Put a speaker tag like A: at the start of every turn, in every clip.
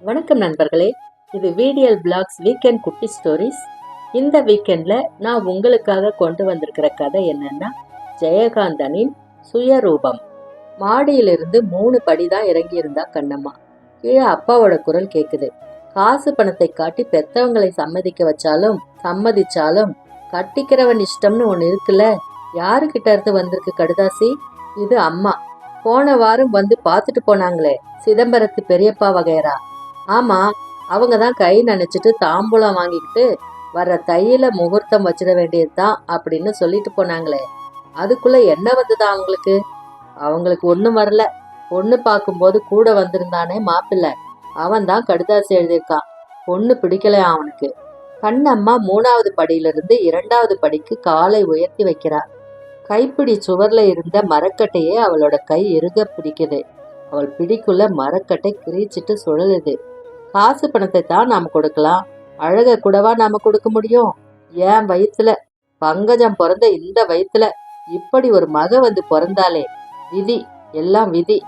A: வணக்கம் நண்பர்களே, இது VDL பிளாக்ஸ் வீக்கெண்ட் குட்டி ஸ்டோரிஸ். இந்த வீக்கெண்ட்ல நான் உங்களுக்காக கொண்டு வந்திருக்கிற கதை என்னன்னா, ஜெயகாந்தனின் சுயரூபம். மாடியிலிருந்து 3 படி தான் இறங்கி இருந்தா கண்ணம்மா. கீழே அப்பாவோட குரல் கேக்குது. காசு பணத்தை காட்டி பெத்தவங்களை சம்மதிச்சாலும் கட்டிக்கிறவன் இஷ்டம்னு ஒண்ணு இருக்குல்ல. யாருக்கிட்ட இருந்து வந்திருக்கு கடுதாசி? இது அம்மா. போன வாரம் வந்து பார்த்துட்டு போனாங்களே, சிதம்பரத்து பெரியப்பா வகையரா. ஆமா, அவங்க தான் கை நினைச்சிட்டு தாம்பூலம் வாங்கிக்கிட்டு வர்ற தையில முகூர்த்தம் வச்சிட வேண்டியதுதான் அப்படின்னு சொல்லிட்டு போனாங்களே, அதுக்குள்ள என்ன வந்ததா அவங்களுக்கு? அவங்களுக்கு ஒண்ணும் வரல. பொண்ணு பார்க்கும்போது கூட வந்திருந்தானே மாப்பிள்ளை, அவன் தான் கடுதாசி எழுதியிருக்கான். பொண்ணு பிடிக்கலையா அவனுக்கு. கண்ணம்மா 3வது படியிலிருந்து 2வது படிக்கு காலை உயர்த்தி வைக்கிறா. கைப்பிடி சுவர்ல இருந்த மரக்கட்டையே அவளோட கை இறுக பிடிக்குது. அவள் பிடிக்குள்ள மரக்கட்டை கிரீச்சிட்டு சுழலுது. காசு பணத்தை தான் நாம கொடுக்கலாம், அழக கூடவா நாம கொடுக்க முடியும்? ஏன் வயிற்றுல, பங்கஜம் பிறந்த இந்த வயிற்றுல இப்படி ஒரு மக வந்து பிறந்தாலே, விதி, எல்லாம் விதி.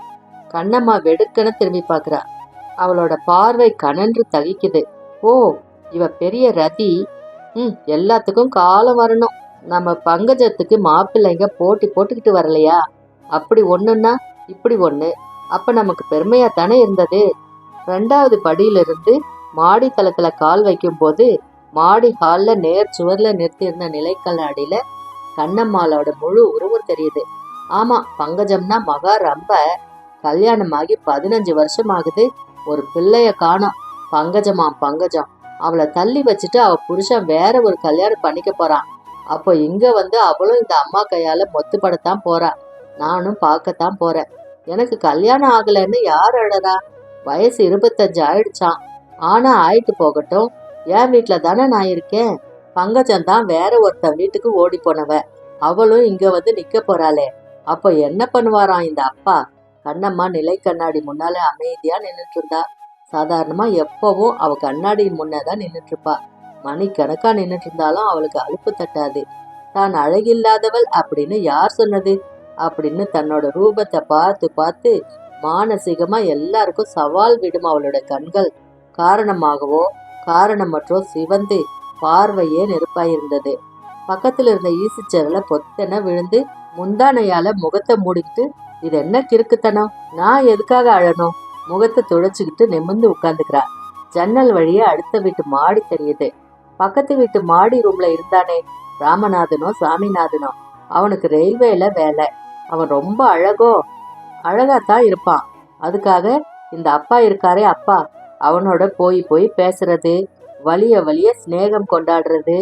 A: கண்ணம்மா வெடுக்கன திரும்பி பார்க்கறா. அவளோட பார்வை கனன்று தகிக்குது. ஓ, இவ பெரிய ரதி. எல்லாத்துக்கும் காலம் வரணும். நம்ம பங்கஜத்துக்கு மாப்பிள்ளைங்க போட்டி போட்டுக்கிட்டு வரலையா? அப்படி ஒண்ணுன்னா இப்படி ஒண்ணு. அப்ப நமக்கு பெருமையா தானே இருந்தது. 2வது படியிலிருந்து மாடி தளத்துல கால் வைக்கும் போது மாடி ஹால்ல நேர் சுவர்ல நிறுத்தியிருந்த நிலைக்கல் அடியில கண்ணம்மாளோட முழு உருவம் தெரியுது. ஆமா, பங்கஜம்னா மகா ரொம்ப. கல்யாணமாகி 15 வருஷம் ஆகுது, ஒரு பிள்ளைய காணோம். பங்கஜம். அவளை தள்ளி வச்சுட்டு அவ புருஷன் வேற ஒரு கல்யாணம் பண்ணிக்க போறான். அப்போ இங்க வந்து அவளும் இந்த அம்மா கையால மொத்துப்படத்தான் போறா. நானும் பார்க்கத்தான் போறேன். எனக்கு கல்யாணம் ஆகலைன்னு யார் அழறா? வயசு 25 ஆயிடுச்சான். ஆனா ஆயிட்டு போகட்டும், என் வீட்டுல தானே நான் இருக்கேன். பங்கஜம் தான் வேற ஒருத்தன் வீட்டுக்கு ஓடி போனவ. அவளும் இங்க வந்து நிக்க போறாளே, அப்போ என்ன பண்ணுவாராம் இந்த அப்பா? கண்ணம்மா நிலை கண்ணாடி முன்னால அமைதியா நின்றுட்டு இருந்தா. சாதாரணமா எப்பவும் அவ கண்ணாடியின் முன்னதான் நின்றுட்டு இருப்பா. மணிக்கணக்கா நின்றுட்டு இருந்தாலும் அவளுக்கு அலுப்பு தட்டாது. தான் அழகில்லாதவள் அப்படின்னு யார் சொன்னது அப்படின்னு தன்னோட ரூபத்தை பார்த்து பார்த்து மானசீகமா எல்லாருக்கும் சவால் விடும் அவளோட கண்கள். காரணமாகவோ காரணமற்றோ சிவந்து பார்வையே நெருப்பாயிருந்தது. பக்கத்துல இருந்த ஈசிச்சேரில பொத்தென விழுந்து முந்தானையால முகத்தை மூடிக்கிட்டு, இது என்ன கிறுக்குத்தனம், நான் எதுக்காக அழணும்? முகத்தை துடைச்சுக்கிட்டு நிமிர்ந்து உட்கார்ந்துக்கிறா. ஜன்னல் வழியே அடுத்த வீட்டு மாடி தெரியுது. பக்கத்து வீட்டு மாடி ரூம்ல இருந்தானே ராமநாதனோ சாமிநாதனோ, அவனுக்கு ரயில்வேல வேலை. அவன் ரொம்ப அழகாத்தான் இருப்பான். அதுக்காக இந்த அப்பா இருக்காரே அப்பா, அவனோட போய் பேசுறது, வலிய சிநேகம் கொண்டாடுறது,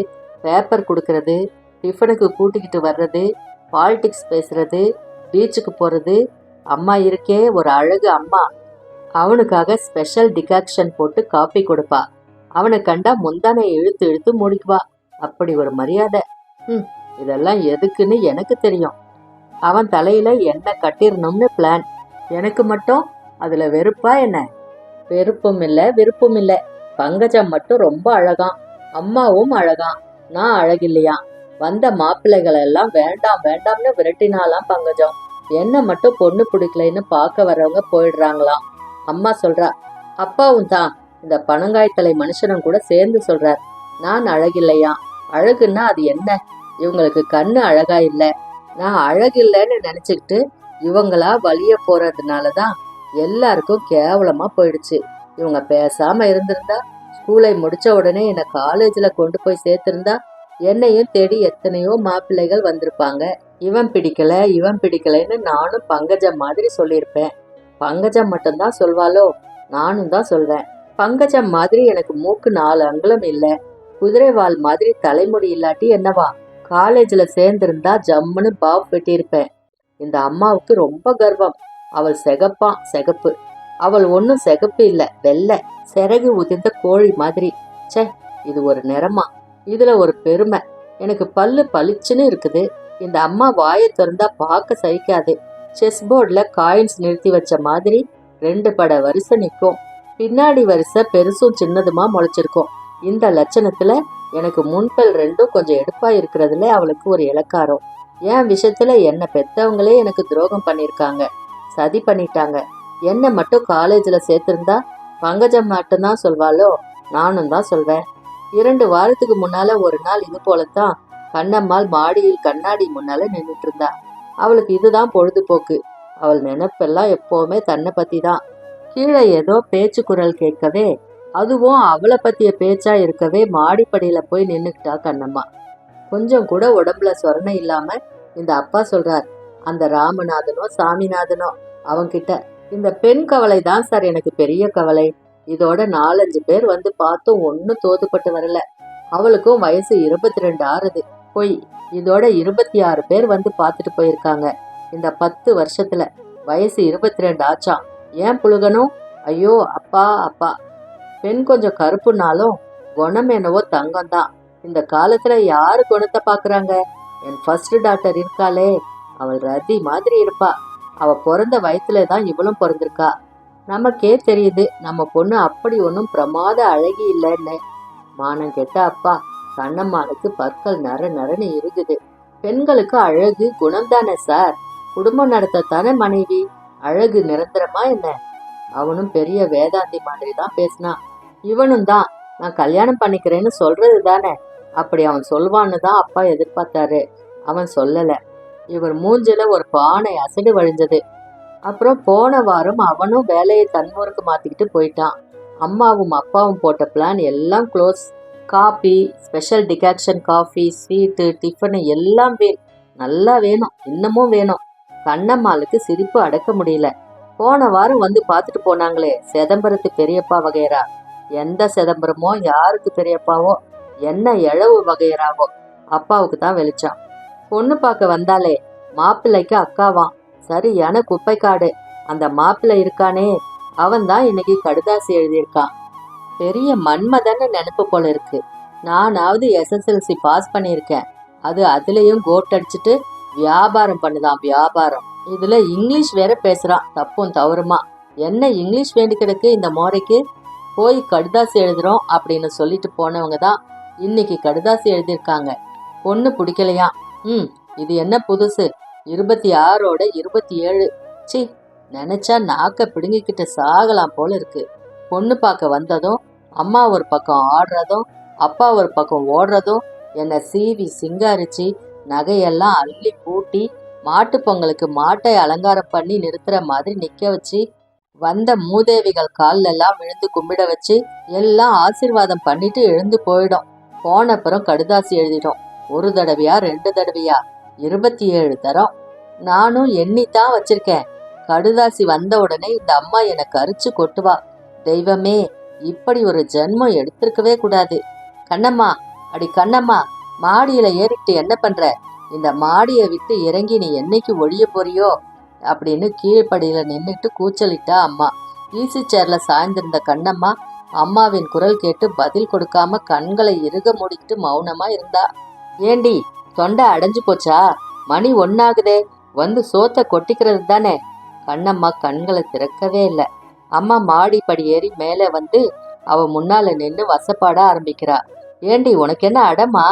A: பேப்பர் கொடுக்கறது, டிஃபனுக்கு கூட்டிக்கிட்டு வர்றது, பாலிடிக்ஸ் பேசுறது, பீச்சுக்கு போறது. அம்மா இருக்கே ஒரு அழகு அம்மா. அவனுக்காக ஸ்பெஷல் டிகாக்ஷன் போட்டு காப்பி கொடுப்பா. அவனை கண்டா முந்தானை இழுத்து மூடிக்குவா. அப்படி ஒரு மரியாதை. இதெல்லாம் எதுக்குன்னு எனக்கு தெரியும். அவன் தலையில என்ன கட்டிடணும்னு பிளான். எனக்கு மட்டும் அதுல வெறுப்பா என்ன? வெறுப்பும் இல்ல விருப்பம் இல்ல. பங்கஜம் மட்டும் ரொம்ப அழகாம், அம்மாவும் அழகாம், நான் அழகில்லையா? வந்த மாப்பிள்ளைகள் எல்லாம் வேண்டாம்னு விரட்டினாலாம் பங்கஜம். என்ன மட்டும் பொண்ணு பிடிக்கலைன்னு பார்க்க வர்றவங்க போயிடுறாங்களாம். அம்மா சொல்றா. அப்பாவும் தான் இந்த பனங்காய்த்தலை மனுஷனும் கூட சேர்ந்து சொல்றார், நான் அழகில்லையா? அழகுன்னா அது என்ன? இவங்களுக்கு கண்ணு அழகா இல்ல, நான் அழகில்லைன்னு நினைச்சுக்கிட்டு இவங்களா வலிய போறதுனாலதான் எல்லாருக்கும் கேவலமா போயிடுச்சு. இவங்க பேசாம இருந்திருந்தா, ஸ்கூலை முடிச்ச உடனே என்னை காலேஜ்ல கொண்டு போய் சேர்த்திருந்தா, என்னையும் தேடி எத்தனையோ மாப்பிள்ளைகள் வந்திருப்பாங்க. இவன் பிடிக்கலைன்னு நானும் பங்கஜம் மாதிரி சொல்லியிருப்பேன். பங்கஜம் மட்டும்தான் சொல்வாளோ? நானும் தான் சொல்றேன். பங்கஜம் மாதிரி எனக்கு மூக்கு 4 அங்குலம் இல்ல, குதிரைவால் மாதிரி தலைமுடி இல்லாட்டி என்னவா? காலேஜ்ல சேர்ந்திருந்தா ஜம்முன்னு பாப் வெட்டியிருப்பேன். இந்த அம்மாவுக்கு ரொம்ப கர்வம். அவள் சிகப்பு. அவள் ஒன்னும் சிகப்பு இல்ல, வெள்ளை, சிறகு உதிர்ந்த கோழி மாதிரி. சே, இது ஒரு நிறமா? இதுல ஒரு பெருமை. எனக்கு பல்லு பளிச்சுன்னு இருக்குது. இந்த அம்மா வாயை திறந்தா பார்க்க சகிக்காது. செஸ் போர்ட்ல காயின்ஸ் நிறுத்தி வச்ச மாதிரி 2 பட வரிசை நிற்கும். பின்னாடி வரிசை பெருசும் சின்னதுமா முளைச்சிருக்கும். இந்த லட்சணத்துல எனக்கு முன்பல் 2ம் கொஞ்சம் எடுப்பா இருக்கிறதுல அவளுக்கு ஒரு இலக்காரம். என் விஷயத்துல என்ன பெத்தவங்களே எனக்கு துரோகம் பண்ணிருக்காங்க, சதி பண்ணிட்டாங்க. என்ன மட்டும் காலேஜ்ல சேர்த்திருந்தா பங்கஜம் மட்டும்தான் சொல்வாளோ? நானும் தான் சொல்வேன். 2 வாரத்துக்கு முன்னால ஒரு நாள் இது போலத்தான் கண்ணம்மாள் மாடியில் கண்ணாடி முன்னால நின்றுட்டு இருந்தா. அவளுக்கு இதுதான் பொழுதுபோக்கு. அவள் நினைப்பெல்லாம் எப்பவுமே தன்னை பத்தி தான். கீழே ஏதோ பேச்சு குரல் கேட்கவே, அதுவும் அவளை பத்திய பேச்சா இருக்கவே மாடிப்படியில போய் நின்னுக்கிட்டா கண்ணம்மா. கொஞ்சம் கூட உடம்புல சொரணை இல்லாம இந்த அப்பா சொல்றார், அந்த ராமநாதனோ சாமிநாதனோ அவன்கிட்ட, இந்த பெண் கவலை தான் சார் எனக்கு பெரிய கவலை. இதோட 4-5 பேர் வந்து பார்த்தும் ஒன்னும் தோதுப்பட்டு வரல. அவளுக்கும் வயசு 22 ஆறுது. போய் இதோட 26 பேர் வந்து பார்த்துட்டு போயிருக்காங்க. இந்த 10 வருஷத்துல வயசு 22 ஆச்சாம். ஏன் புழுகணும்? ஐயோ அப்பா அப்பா. பெண் கொஞ்சம் கருப்புனாலும் குணம் என்னவோ தங்கம்தான். இந்த காலத்துல யாரு குணத்தை பாக்குறாங்க? என் ஃபர்ஸ்ட் டாக்டர் இருக்காளே, அவள் ரதி மாதிரி இருப்பா. அவ பிறந்த வயசுல தான் இவளும் பிறந்திருக்கா. நமக்கே தெரியுது நம்ம பொண்ணு அப்படி ஒன்றும் பிரமாத அழகி இல்லைன்னு. மானம் கெட்ட அப்பா, கண்ணம்மாளுக்கு பற்கள் நர நரன்னு இருக்குது. பெண்களுக்கு அழகு குணம் தானே சார். குடும்பம் நடத்தத்தானே மனைவி. அழகு நிரந்தரமா என்ன? அவனும் பெரிய வேதாந்தி மாதிரி தான் பேசினான். இவனும் தான் நான் கல்யாணம் பண்ணிக்கிறேன்னு சொல்றது தானே. அப்படி அவன் சொல்வான்னு தான் அப்பா எதிர்பார்த்தாரு. அவன் சொல்லல. இவர் மூஞ்சில ஒரு பானை அசடு வழிஞ்சது. அப்புறம் போன வாரம் அவனும் வேலையை தன்னூருக்கு மாத்திக்கிட்டு போயிட்டான். அம்மாவும் அப்பாவும் போட்ட பிளான் எல்லாம் close. Coffee, special decoction coffee, sweet, tiffin எல்லாம் நல்லா வேணும், இன்னமும் வேணும். கண்ணம்மாளுக்கு சிரிப்பு அடக்க முடியல. போன வாரம் வந்து பார்த்துட்டு போனாங்களே சிதம்பரத்து பெரியப்பா வகையரா. எந்த சிதம்பரமோ யாருக்கு பெரியப்பாவோ என்ன இழவு வகையராவோ அப்பாவுக்கு தான் வெளிச்சான். பொண்ணு பார்க்க வந்தாலே மாப்பிள்ளைக்கு அக்காவான். சரியான குப்பைக்காடு. அந்த மாப்பிள்ளை இருக்கானே அவன் தான் இன்னைக்கு கடுதாசி எழுதியிருக்கான். பெரிய மன்மதன்னு நினைப்பு போல இருக்கு. நானாவது SSLC பாஸ் பண்ணியிருக்கேன். அதுலயும் கோட் அடிச்சுட்டு வியாபாரம் பண்ணுதான் வியாபாரம். இதுல இங்கிலீஷ் வேற பேசுறான் தப்பும் தவறுமா. என்ன இங்கிலீஷ் வேண்டி கிடக்கு இந்த மோரைக்கு? போய் கடுதாசி எழுதுறோம் அப்படின்னு சொல்லிட்டு போனவங்க தான் இன்னைக்கு கடுதாசி எழுதியிருக்காங்க. பொண்ணு பிடிக்கலையா? இது என்ன புதுசு? 26ஓட 27. சி, நினைச்சா நாக்க பிடுங்கிக்கிட்டு சாகலாம் போல இருக்கு. பொண்ணு பார்க்க வந்ததும் அம்மா ஒரு பக்கம் ஆடுறதும் அப்பா ஒரு பக்கம் ஓடுறதும் என்னை சீவி சிங்காரிச்சு நகையெல்லாம் அள்ளி பூட்டி மாட்டு பொங்கலுக்கு மாட்டை அலங்காரம் பண்ணி நிறுத்துற மாதிரி நிக்க வச்சு வந்த மூதேவிகள் காலெல்லாம் விழுந்து கும்பிட வச்சு எல்லாம் ஆசீர்வாதம் பண்ணிட்டு எழுந்து போயிடும். போனப்புறம் கடுதாசி எழுதிடும். 1 தடவையா 2 தடவையா? 27 தரம். நானும் எண்ணித்தான் வச்சிருக்கேன். கடுதாசி வந்த உடனே இந்த அம்மா என்னை கரிச்சு கொட்டுவா. தெய்வமே, இப்படி ஒரு ஜென்மம் எடுத்திருக்கவே கூடாது. கண்ணம்மா, அடி கண்ணம்மா, மாடியில ஏறிட்டு என்ன பண்ற? இந்த மாடியை விட்டு இறங்கி நீ என்னைக்கு ஒழிய போறியோ அப்படின்னு கீழ்ப்படியில நின்றுட்டு கூச்சலிட்டா அம்மா. ஈசி சேர்ல சாய்ந்திருந்த கண்ணம்மா அம்மாவின் குரல் கேட்டு பதில் கொடுக்காம கண்களை இறுக மூடிக்கிட்டு மௌனமா இருந்தா. ஏண்டி, தொண்டை அடைஞ்சு போச்சா? மணி 1 ஆகுதே, வந்து சோத்த கொட்டிக்கிறது தானே. கண்ணம்மா கண்களை திறக்கவே இல்லை. அம்மா மாடி படி ஏறி மேலே வந்து அவ முன்னால நின்று வசப்பாட ஆரம்பிக்கிறா. ஏண்டி, உனக்கு என்ன அடமா?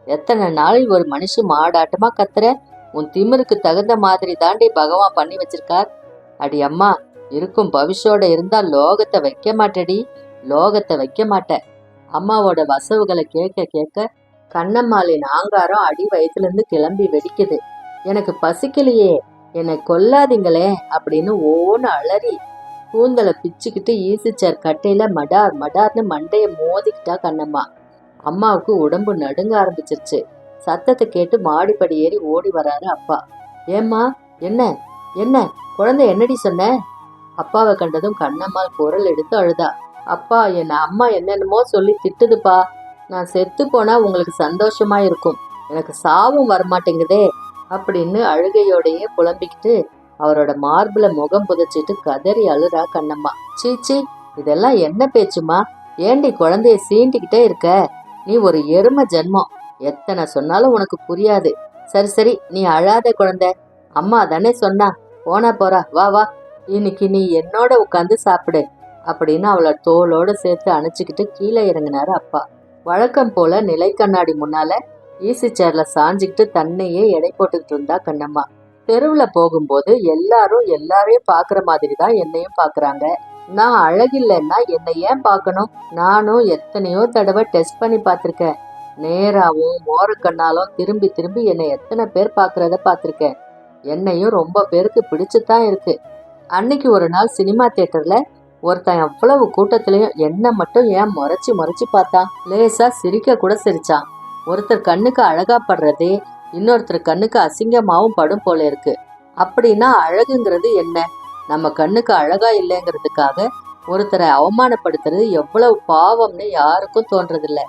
A: எத்தனை நாளில் ஒரு மனுஷன் மாடாட்டமா கத்துற? உன் திமிருக்கு தகுந்த மாதிரி தாண்டி பகவான் பண்ணி வச்சிருக்கார். அடி அம்மா, இருக்கும் பவிஷோட இருந்தா லோகத்தை வைக்க மாட்டேடி, லோகத்தை வைக்க மாட்டேன். அம்மாவோட வசவுகளை கேட்க கேட்க கண்ணம்மாளின் ஆங்காரம் அடி வயிற்றுலேருந்து கிளம்பி வெடிக்குது. எனக்கு பசிக்கலையே, என்னை கொல்லாதீங்களே அப்படின்னு ஓன்னு அலறி கூந்தலை பிச்சுக்கிட்டு ஈசிச்சேர் கட்டையில மடார் மடார்னு மண்டைய மோதிக்கிட்டா கண்ணம்மா. அம்மாவுக்கு உடம்பு நடுங்க ஆரம்பிச்சிருச்சு. சத்தத்தை கேட்டு மாடிப்படி ஏறி ஓடி வராரு அப்பா. ஏம்மா, என்ன என்ன குழந்தை, என்னடி சொன்ன? அப்பாவை கண்டதும் கண்ணம்மாள் குரல் எடுத்து அழுதா. அப்பா, என் அம்மா என்னென்னமோ சொல்லி திட்டுதுப்பா. நான் செத்து போனா உங்களுக்கு சந்தோஷமா இருக்கும், எனக்கு சாவும் வரமாட்டேங்குதே அப்படின்னு அழுகையோடையே புலம்பிக்கிட்டு அவரோட மார்புல முகம் புதைச்சிட்டு கதறி அழுறா கண்ணம்மா. சீச்சி, இதெல்லாம் என்ன பேச்சுமா? ஏண்டி குழந்தைய சீண்டிக்கிட்டே இருக்க? நீ ஒரு எருமை ஜென்மம். எத்தனை சொன்னாலும் உனக்கு புரியாது. சரி சரி, நீ அழாத குழந்தை. அம்மா தானே சொன்னா, போனா போறா, வா வா, இன்னைக்கு நீ என்னோட உட்காந்து சாப்பிடு அப்படின்னு அவளை தோளோட சேர்த்து அணைச்சிக்கிட்டு கீழே இறங்கினாரு அப்பா. வழக்கம் போல நிலை கண்ணாடி முன்னால ஈசி சேர்ல சாஞ்சிக்கிட்டு தன்னையே எடை போட்டுக்கிட்டு இருந்தா கண்ணம்மா. தெருவுல போகும்போது எல்லாரும் எல்லாரையும் பாக்குற மாதிரி தான் என்னையும் பாக்குறாங்க. நான் அழகில்லைன்னா என்னை ஏன் பார்க்கணும்? நானும் எத்தனையோ தடவை டெஸ்ட் பண்ணி பார்த்துருக்கேன். நேராவும் மோரக்கண்ணாலும் திரும்பி திரும்பி என்னை எத்தனை பேர் பார்க்கறத பார்த்துருக்கேன். என்னையும் ரொம்ப பேருக்கு பிடிச்சுதான் இருக்கு. அன்னைக்கு ஒரு நாள் சினிமா தியேட்டர்ல ஒருத்தன் அவ்வளவு கூட்டத்திலையும் என்ன மட்டும் ஏன் முறைச்சி முறைச்சி பார்த்தான். லேசா சிரிக்க கூட சிரிச்சான். ஒருத்தர் கண்ணுக்கு அழகா படுறதே இன்னொருத்தர் கண்ணுக்கு அசிங்கமாவும் படும் போல இருக்கு. அப்படின்னா அழகுங்கிறது என்ன? நம்ம கண்ணுக்கு அழகா இல்லைங்கிறதுக்காக ஒருத்தரை அவமானப்படுத்துறது எவ்வளவு பாவம்னு யாருக்கும் தோன்றதில்ல.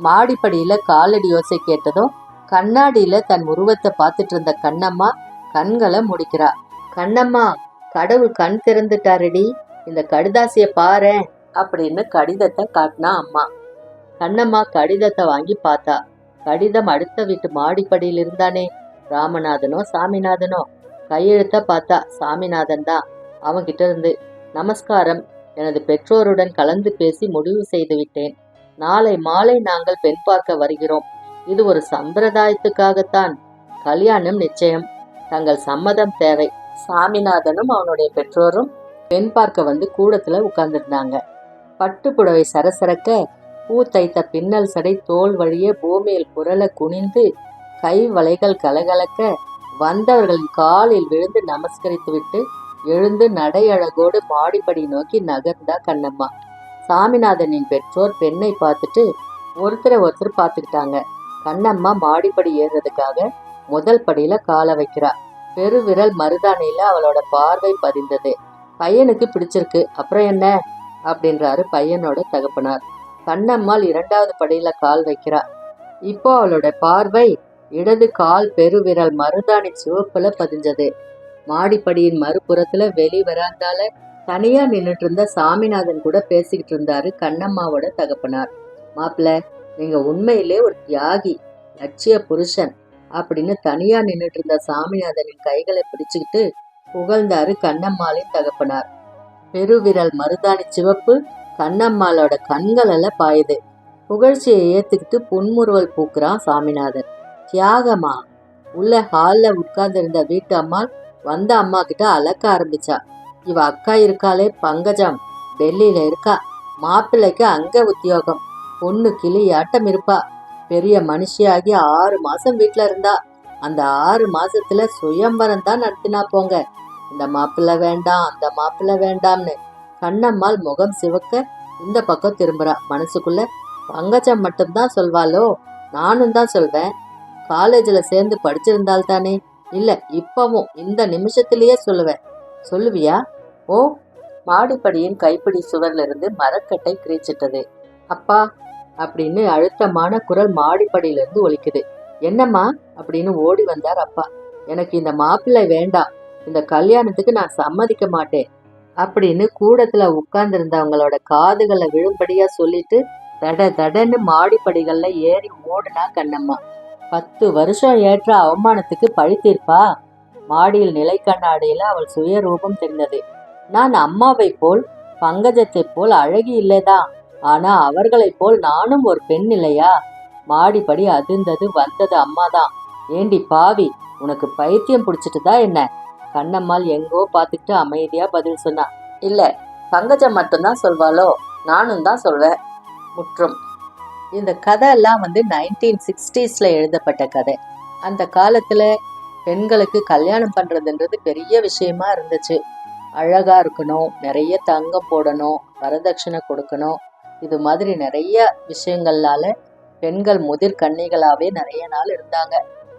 A: மாடிப்படியில காலடி யோசை கேட்டதும் கண்ணாடியில தன் உருவத்தை பார்த்துட்டு இருந்த கண்ணம்மா கண்களை முடிக்கிறா. கண்ணம்மா, கடவுள் கண் திறந்துட்டாருடி, இந்த கடிதாசிய பாரேன் அப்படின்னு கடிதத்தை காட்டினா அம்மா. கண்ணம்மா கடிதத்தை வாங்கி பார்த்தா. கடிதம் அடுத்த வீட்டு மாடிப்படியில் இருந்தானே, ராமநாதனோ சாமிநாதனோ. கையெழுத்த பார்த்தா சாமிநாதன் தான். அவன்கிட்ட இருந்து, நமஸ்காரம், எனது பெற்றோருடன் கலந்து பேசி முடிவு செய்து விட்டேன். நாளை மாலை நாங்கள் பெண் பார்க்க வருகிறோம். இது ஒரு சம்பிரதாயத்துக்காகத்தான். கல்யாணம் நிச்சயம். தங்கள் சம்மதம் தேவை. சாமிநாதனும் அவனுடைய பெற்றோரும் பெண் பார்க்க வந்து கூடத்துல உட்கார்ந்துருந்தாங்க. பட்டு புடவை சரசரக்க, பூ தைத்த பின்னல் சடை தோல் வழியே பூமியில் புரள குனிந்து, கை வளைகள் கலகலக்க, வந்தவர்களின் காலில் விழுந்து நமஸ்கரித்து விட்டு எழுந்து நடையழகோடு மாடிப்படி நோக்கி நகர்ந்தா கண்ணம்மா. சாமிநாதனின் பெற்றோர் பெண்ணை பார்த்துட்டு ஒருத்தரை ஒருத்தர் பார்த்துக்கிட்டாங்க. கண்ணம்மா மாடிப்படி ஏறுறதுக்காக முதல் படியில காலை வைக்கிறா. பெருவிரல் மருதானையில அவளோட பார்வை பதிந்தது. பையனுக்கு பிடிச்சிருக்கு, அப்புறம் என்ன அப்படின்றாரு பையனோட தகப்பனார். கண்ணம்மாள் இரண்டாவது படியில கால் வைக்கிறா. இப்போ அவளோட பார்வை இடது கால் பெருவிரல் மருதாணி சிவப்புல பதிஞ்சது. மாடிப்படியின் மறுபுறத்துல வெளி வராந்தால தனியா நின்றுட்டு இருந்த சாமிநாதன் கூட பேசிக்கிட்டு இருந்தாரு கண்ணம்மாவோட தகப்பனார். மாப்பிள்ள, நீங்க உண்மையிலே ஒரு தியாகி, லட்சிய புருஷன் அப்படின்னு தனியா நின்றுட்டு இருந்த சாமிநாதனின் கைகளை பிடிச்சுக்கிட்டு புகழ்ந்தாரு கண்ணம்மாளின் தகப்பனார். பெருவிரல் மருதாணி சிவப்பு கண்ணம்மாளோட கண்கள பாயுது. புகழ்ச்சியை ஏத்துக்கிட்டு புன்முறுவல் பூக்குறான் சாமிநாதன். தியாகமா? உள்ள ஹால்ல உட்கார்ந்து இருந்த வீட்டு அம்மாள் வந்த அம்மா கிட்ட அலக்க ஆரம்பிச்சா. இவ அக்கா இருக்காளே பங்கஜம், டெல்லியில இருக்கா. மாப்பிள்ளைக்கு அங்க உத்தியோகம். பொண்ணு கிளியாட்டம் இருப்பா. பெரிய மனுஷியாகி 6 மாசம் வீட்டுல இருந்தா. அந்த 6 மாசத்துல சுயம்பரம் தான் நடத்தினா போங்க. இந்த மாப்பிள்ளை வேண்டாம், அந்த மாப்பிள்ளை வேண்டாம்னு. கண்ணம்மாள் முகம் சிவக்க இந்த பக்கம் திரும்புறா. மனசுக்குள்ள, பங்கஜம் மட்டும்தான் சொல்வாளோ? நானும் தான் சொல்வேன். காலேஜ்ல சேர்ந்து படிச்சிருந்தால் தானே. இல்ல, இப்பவும் இந்த நிமிஷத்திலேயே சொல்லுவேன். சொல்லுவியா? ஓ. மாடிப்படியின் கைப்பிடி சுவர்ல இருந்து மரக்கட்டை கிரீச்சிட்டது. அப்பா அப்படின்னு அழுத்தமான குரல் மாடிப்படியிலிருந்து ஒலிக்குது. என்னம்மா அப்படின்னு ஓடி வந்தார் அப்பா. எனக்கு இந்த மாப்பிள்ளை வேண்டாம், இந்த கல்யாணத்துக்கு நான் சம்மதிக்க மாட்டேன் அப்படின்னு கூடத்துல உட்கார்ந்துருந்தவங்களோட காதுகளை விழும்படியா சொல்லிட்டு தட தடன்னு மாடிப்படிகள்ல ஏறி ஓடுனா கண்ணம்மா. 10 வருஷம் ஏற்ற அவமானத்துக்கு பழி தீர்ப்பா? மாடியில் நிலை கண்ணாடியில அவள் சுய ரூபம் தெரிந்தது. நான் அம்மாவை போல் பங்கஜத்தை போல் அழகி இல்லைதான், ஆனா அவர்களைப் போல் நானும் ஒரு பெண் இல்லையா? மாடிப்படி அதிர்ந்தது. வந்தது அம்மாதான். ஏண்டி பாவி, உனக்கு பைத்தியம் பிடிச்சிட்டுதா என்ன? கண்ணம்மாள் எங்கோ பார்த்துட்டு அமைதியா பதில் சொன்னா. இல்ல, பங்கஜம் மட்டும்தான் சொல்வாளோ? நானும் தான் சொல்வேன். முற்றும். இந்த கதை எல்லாம் 1960ஸ்ல எழுதப்பட்ட கதை. அந்த காலத்துல பெண்களுக்கு கல்யாணம் பண்றதுன்றது பெரிய விஷயமா இருந்துச்சு. அழகா இருக்கணும், நிறைய தங்கம் போடணும், வரதட்சணை கொடுக்கணும், இது மாதிரி நிறைய விஷயங்களால பெண்கள் முதிர் கன்னிகளாவே நிறைய நாள் இருந்தாங்க.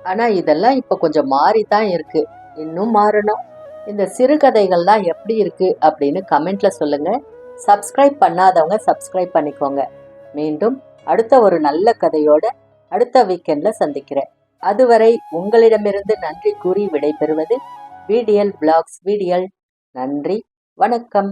A: ஆனா இதெல்லாம் இப்ப கொஞ்சம் மாறித்தான் இருக்கு. இன்னும் மாறணும். இந்த சிறுகதைகள்லாம் எப்படி இருக்கு அப்படின்னு கமெண்ட்ல சொல்லுங்க. சப்ஸ்கிரைப் பண்ணாதவங்க சப்ஸ்கிரைப் பண்ணிக்கோங்க. மீண்டும் அடுத்த ஒரு நல்ல கதையோட அடுத்த வீக்கெண்ட்ல சந்திக்கிறேன். அதுவரை உங்களிடமிருந்து நன்றி கூறி விடைபெறுவது VDL Vlogs VDL. நன்றி, வணக்கம்.